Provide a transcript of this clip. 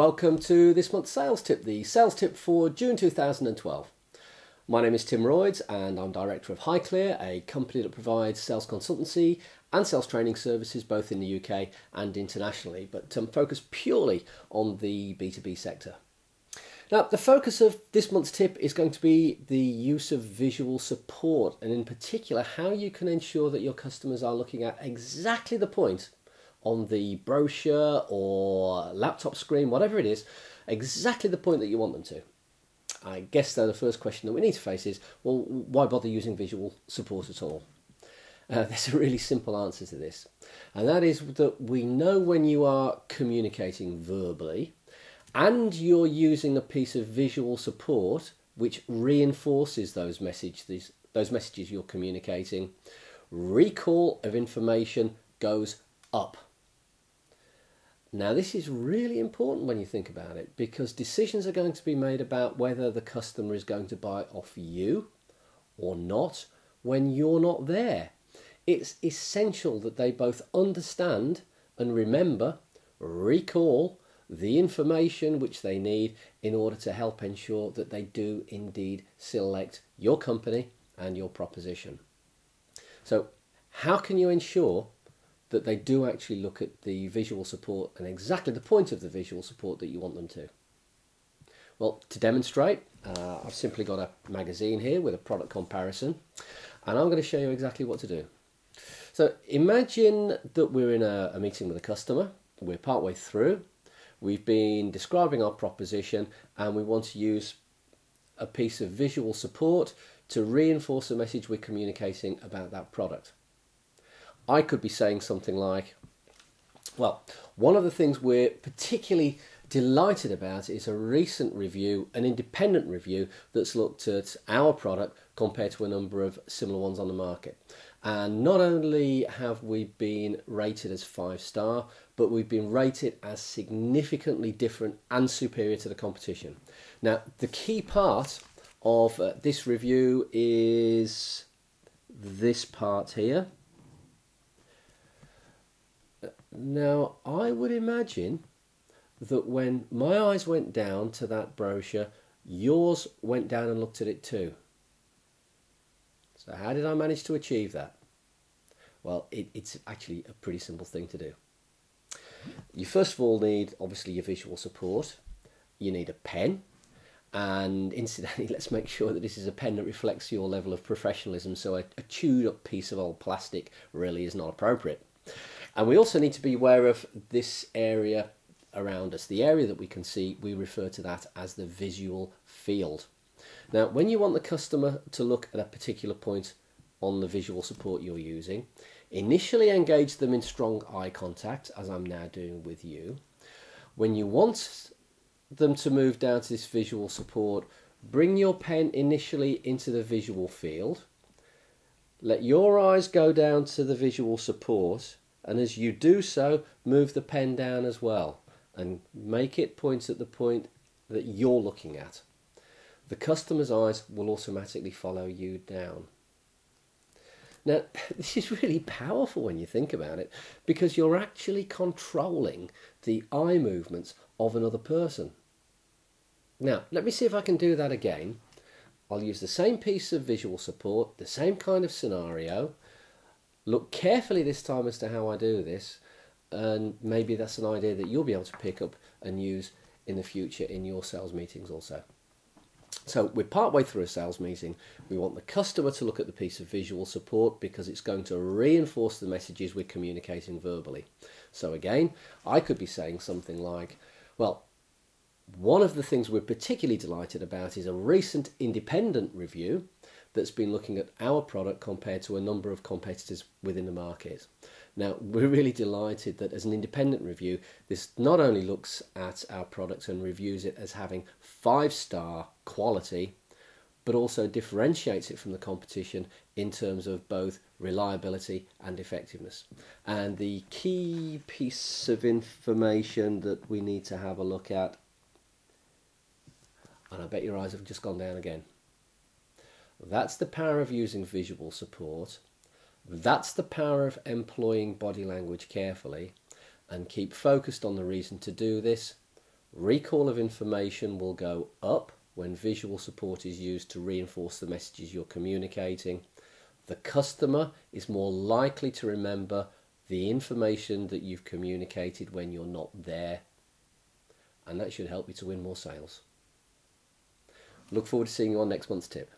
welcome to this month's sales tip, the sales tip for June 2012. My name is Tim Royds and I'm director of Highclear, a company that provides sales consultancy and sales training services both in the UK and internationally, but focus purely on the B2B sector. Now, the focus of this month's tip is going to be the use of visual support, and in particular how you can ensure that your customers are looking at exactly the point on the brochure or laptop screen, whatever it is, exactly the point that you want them to. I guess though the first question that we need to face is, well, why bother using visual support at all? There's a really simple answer to this, and that is that we know when you are communicating verbally and you're using a piece of visual support which reinforces those messages you're communicating, recall of information goes up. Now, this is really important when you think about it, because decisions are going to be made about whether the customer is going to buy off you or not when you're not there. It's essential that they both understand and remember, recall the information which they need in order to help ensure that they do indeed select your company and your proposition. So, how can you ensure that they do actually look at the visual support and exactly the point of the visual support that you want them to? Well, to demonstrate, I've simply got a magazine here with a product comparison, and I'm going to show you exactly what to do. So imagine that we're in a meeting with a customer, we're partway through, we've been describing our proposition and we want to use a piece of visual support to reinforce the message we're communicating about that product. I could be saying something like, well, one of the things we're particularly delighted about is a recent review, an independent review that's looked at our product compared to a number of similar ones on the market. And not only have we been rated as 5-star, but we've been rated as significantly different and superior to the competition. Now, the key part of this review is this part here. Now, I would imagine that when my eyes went down to that brochure, yours went down and looked at it too. So how did I manage to achieve that? Well, it's actually a pretty simple thing to do. You first of all need, obviously, your visual support. You need a pen. And incidentally, let's make sure that this is a pen that reflects your level of professionalism, so a chewed up piece of old plastic really is not appropriate. And we also need to be aware of this area around us. The area that we can see, we refer to that as the visual field. Now, when you want the customer to look at a particular point on the visual support you're using, initially engage them in strong eye contact, as I'm now doing with you. When you want them to move down to this visual support, bring your pen initially into the visual field. Let your eyes go down to the visual support, and as you do so, move the pen down as well and make it point at the point that you're looking at. The customer's eyes will automatically follow you down. Now, this is really powerful when you think about it, because you're actually controlling the eye movements of another person. Now, let me see if I can do that again. I'll use the same piece of visual support, the same kind of scenario. Look carefully this time as to how I do this, and maybe that's an idea that you'll be able to pick up and use in the future in your sales meetings also. So we're partway through a sales meeting. We want the customer to look at the piece of visual support because it's going to reinforce the messages we're communicating verbally. So again, I could be saying something like, well, one of the things we're particularly delighted about is a recent independent review that's been looking at our product compared to a number of competitors within the market. Now, we're really delighted that as an independent review, this not only looks at our product and reviews it as having 5-star quality, but also differentiates it from the competition in terms of both reliability and effectiveness. And the key piece of information that we need to have a look at, and I bet your eyes have just gone down again. That's the power of using visual support. That's the power of employing body language carefully, and keep focused on the reason to do this Recall of information will go up when visual support is used to reinforce the messages you're communicating. The customer is more likely to remember the information that you've communicated when you're not there, and that should help you to win more sales. Look forward to seeing you on next month's tip.